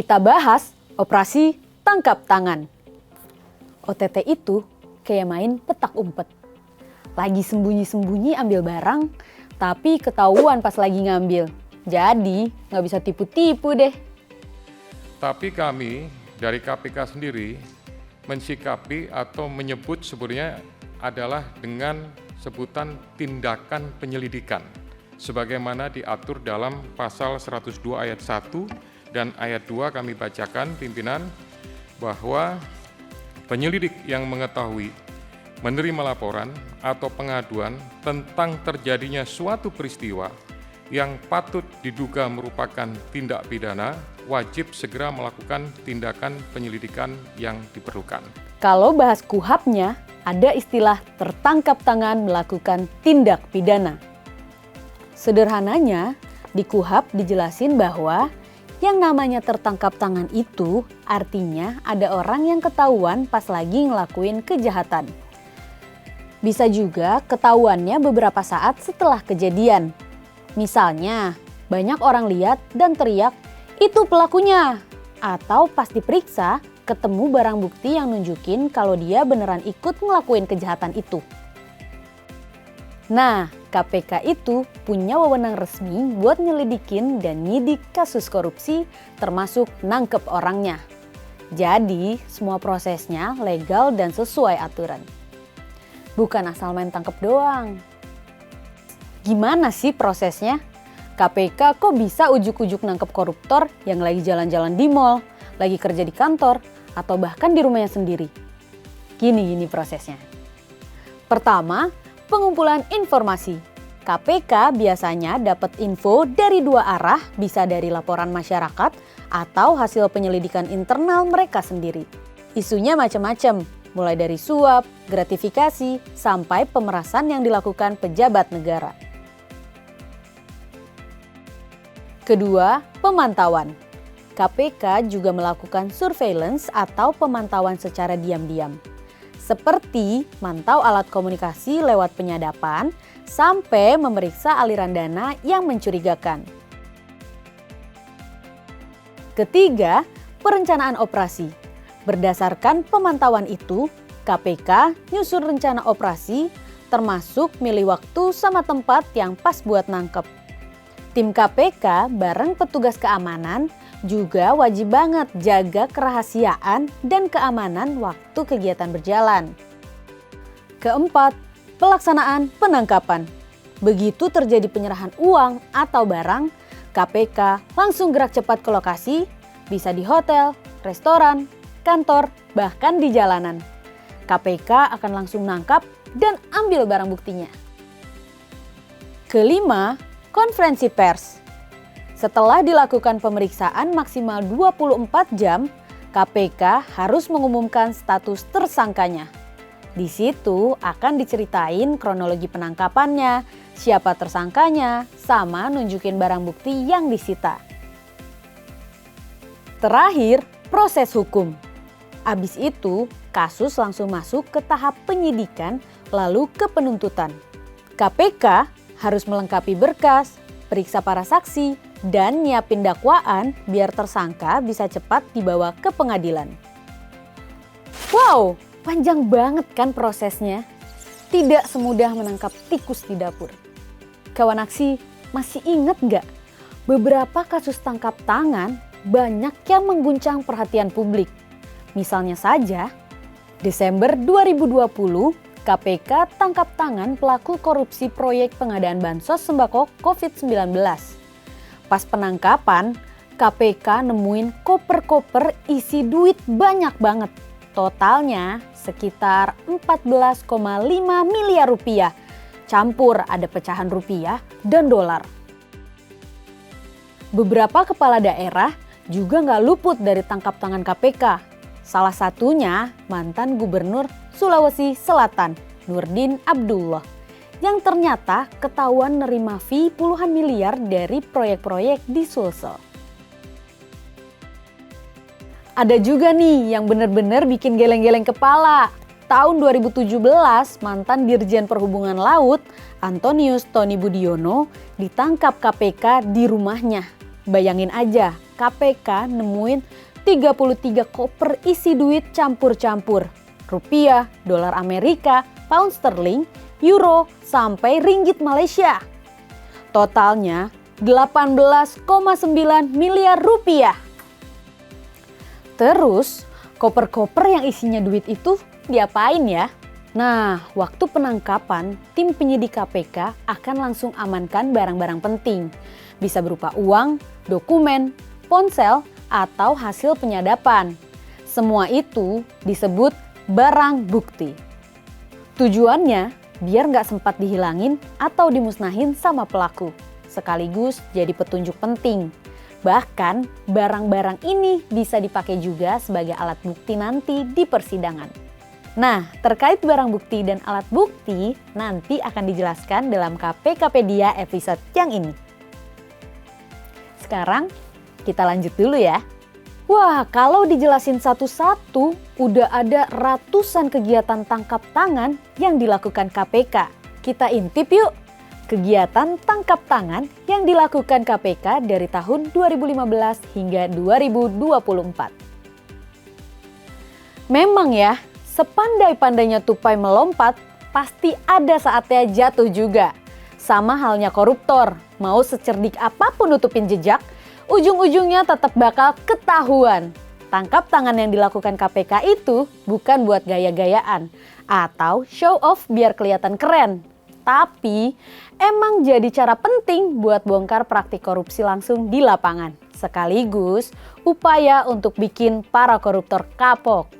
Kita bahas operasi tangkap tangan. OTT itu kayak main petak umpet. Lagi sembunyi-sembunyi ambil barang, tapi ketahuan pas lagi ngambil. Jadi nggak bisa tipu-tipu deh. Tapi kami dari KPK sendiri mensikapi atau menyebut sebenarnya adalah dengan sebutan tindakan penyelidikan. Sebagaimana diatur dalam pasal 102 ayat 1 dan ayat 2 kami bacakan pimpinan bahwa penyelidik yang mengetahui, menerima laporan atau pengaduan tentang terjadinya suatu peristiwa yang patut diduga merupakan tindak pidana, wajib segera melakukan tindakan penyelidikan yang diperlukan. Kalau bahas KUHAP-nya, ada istilah tertangkap tangan melakukan tindak pidana. Sederhananya, di KUHAP dijelasin bahwa yang namanya tertangkap tangan itu artinya ada orang yang ketahuan pas lagi ngelakuin kejahatan. Bisa juga ketahuannya beberapa saat setelah kejadian. Misalnya, banyak orang lihat dan teriak, "Itu pelakunya!" Atau pas diperiksa, ketemu barang bukti yang nunjukin kalau dia beneran ikut ngelakuin kejahatan itu. Nah, KPK itu punya wewenang resmi buat nyelidikin dan nyidik kasus korupsi termasuk nangkep orangnya. Jadi, semua prosesnya legal dan sesuai aturan. Bukan asal main tangkep doang. Gimana sih prosesnya? KPK kok bisa ujuk-ujuk nangkep koruptor yang lagi jalan-jalan di mall, lagi kerja di kantor, atau bahkan di rumahnya sendiri? Gini prosesnya. Pertama, pengumpulan informasi. KPK biasanya dapat info dari dua arah, bisa dari laporan masyarakat atau hasil penyelidikan internal mereka sendiri. Isunya macam-macam, mulai dari suap, gratifikasi, sampai pemerasan yang dilakukan pejabat negara. Kedua, pemantauan. KPK juga melakukan surveillance atau pemantauan secara diam-diam. Seperti mantau alat komunikasi lewat penyadapan sampai memeriksa aliran dana yang mencurigakan. Ketiga, perencanaan operasi. Berdasarkan pemantauan itu, KPK nyusun rencana operasi termasuk milih waktu sama tempat yang pas buat nangkep. Tim KPK bareng petugas keamanan juga wajib banget jaga kerahasiaan dan keamanan waktu kegiatan berjalan. Keempat, pelaksanaan penangkapan. Begitu terjadi penyerahan uang atau barang, KPK langsung gerak cepat ke lokasi, bisa di hotel, restoran, kantor, bahkan di jalanan. KPK akan langsung nangkap dan ambil barang buktinya. Kelima, konferensi pers. Setelah dilakukan pemeriksaan maksimal 24 jam, KPK harus mengumumkan status tersangkanya. Di situ akan diceritain kronologi penangkapannya, siapa tersangkanya, sama nunjukin barang bukti yang disita. Terakhir, proses hukum. Abis itu, kasus langsung masuk ke tahap penyidikan lalu ke penuntutan. KPK harus melengkapi berkas, periksa para saksi, dan nyiapin dakwaan biar tersangka bisa cepat dibawa ke pengadilan. Wow, panjang banget kan prosesnya? Tidak semudah menangkap tikus di dapur. Kawan aksi, masih ingat nggak? Beberapa kasus tangkap tangan banyak yang mengguncang perhatian publik. Misalnya saja, Desember 2020, KPK tangkap tangan pelaku korupsi proyek pengadaan bansos sembako COVID-19. Pas penangkapan, KPK nemuin koper-koper isi duit banyak banget. Totalnya sekitar 14,5 miliar rupiah. Campur ada pecahan rupiah dan dolar. Beberapa kepala daerah juga nggak luput dari tangkap tangan KPK. Salah satunya mantan Gubernur Sulawesi Selatan, Nurdin Abdullah, yang ternyata ketahuan nerima fee puluhan miliar dari proyek-proyek di Sulsel. Ada juga nih yang bener-bener bikin geleng-geleng kepala. Tahun 2017, mantan Dirjen Perhubungan Laut, Antonius Tony Budiono, ditangkap KPK di rumahnya. Bayangin aja, KPK nemuin 33 koper isi duit campur-campur. Rupiah, dolar Amerika, pound sterling, euro, sampai ringgit Malaysia. Totalnya 18,9 miliar rupiah. Terus, koper-koper yang isinya duit itu diapain ya? Nah, waktu penangkapan, tim penyidik KPK akan langsung amankan barang-barang penting. Bisa berupa uang, dokumen, ponsel, atau hasil penyadapan. Semua itu disebut barang bukti. Tujuannya biar nggak sempat dihilangin atau dimusnahin sama pelaku, sekaligus jadi petunjuk penting. Bahkan barang-barang ini bisa dipakai juga sebagai alat bukti nanti di persidangan. Nah, terkait barang bukti dan alat bukti nanti akan dijelaskan dalam KPKpedia episode yang ini. Sekarang kita lanjut dulu ya. Wah, kalau dijelasin satu-satu, udah ada ratusan kegiatan tangkap tangan yang dilakukan KPK. Kita intip yuk, kegiatan tangkap tangan yang dilakukan KPK dari tahun 2015 hingga 2024. Memang ya, sepandai-pandainya tupai melompat, pasti ada saatnya jatuh juga. Sama halnya koruptor, mau secerdik apapun nutupin jejak, ujung-ujungnya tetap bakal ketahuan. Tangkap tangan yang dilakukan KPK itu bukan buat gaya-gayaan atau show off biar kelihatan keren. Tapi emang jadi cara penting buat bongkar praktik korupsi langsung di lapangan. Sekaligus upaya untuk bikin para koruptor kapok.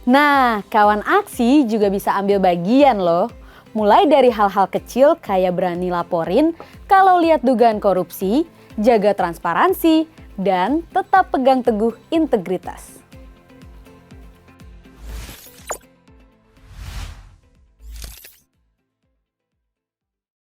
Nah, kawan aksi juga bisa ambil bagian loh. Mulai dari hal-hal kecil kayak berani laporin kalau lihat dugaan korupsi, jaga transparansi, dan tetap pegang teguh integritas.